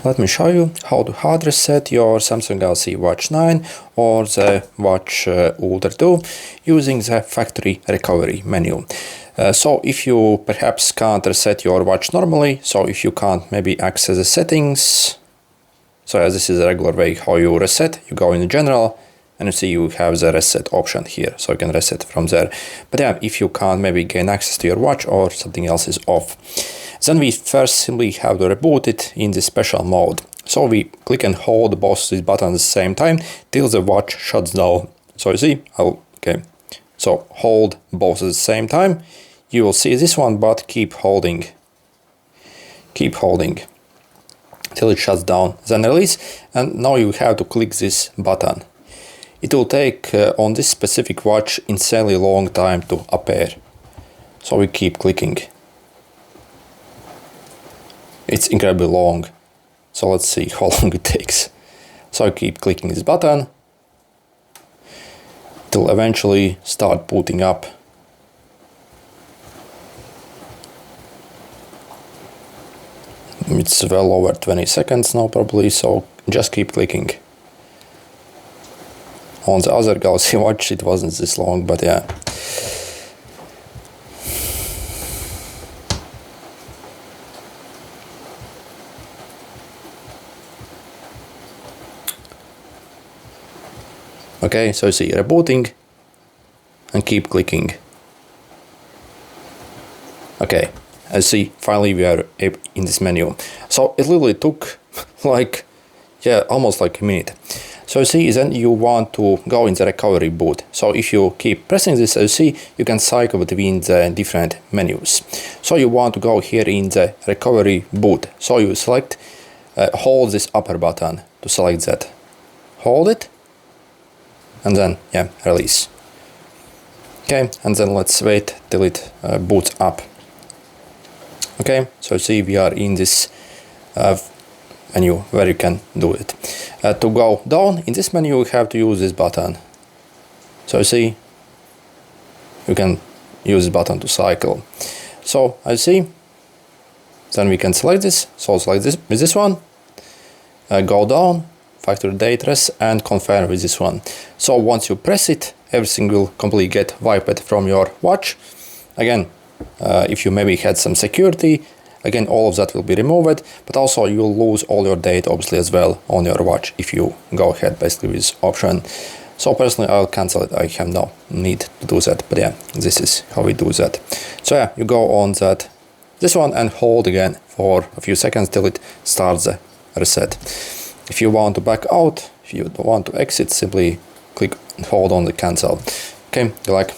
Let me show you how to hard reset your Samsung Galaxy Watch 9 or the Watch Ultra 2 using the factory recovery menu. So if you perhaps can't reset your watch normally, so if you can't maybe access the settings, so as this is a regular way how you reset, you go in general and you see you have the reset option here, so you can reset from there. But yeah, if you can't maybe gain access to your watch or something else is off, then we first simply have to reboot it in the special mode. So we click and hold both these buttons at the same time till the watch shuts down. So you see, okay, so hold both at the same time. You will see this one, but keep holding till it shuts down, then release, and now you have to click this button. It will take on this specific watch insanely long time to appear, so we keep clicking. It's incredibly long, so let's see how long it takes. So I keep clicking this button till eventually start booting up. It's well over 20 seconds now probably, so just keep clicking. On the other Galaxy Watch it wasn't this long, but yeah. Okay, so you see rebooting and keep clicking. Okay, as you see, finally we are in this menu. So it literally took like, yeah, almost like a minute. So you see, then you want to go in the recovery boot. So if you keep pressing this, as you see, you can cycle between the different menus. So you want to go here in the recovery boot. So you select, hold this upper button to select that. Hold it, and then, yeah, release. Okay, and then let's wait till it boots up. Okay, so you see we are in this menu where you can do it. To go down in this menu, you have to use this button. So you see, you can use this button to cycle. So I see, then we can select this. So select this with this one, go down, factory date res, and confirm with this one. So once you press it, everything will completely get wiped from your watch. Again, if you maybe had some security, again, all of that will be removed, but also you'll lose all your data obviously as well on your watch if you go ahead basically with this option. So personally, I'll cancel it. I have no need to do that, but yeah, this is how we do that. So yeah, you go on this one and hold again for a few seconds till it starts the reset. If you want to back out, if you want to exit, simply click and hold on the cancel. Okay, good luck.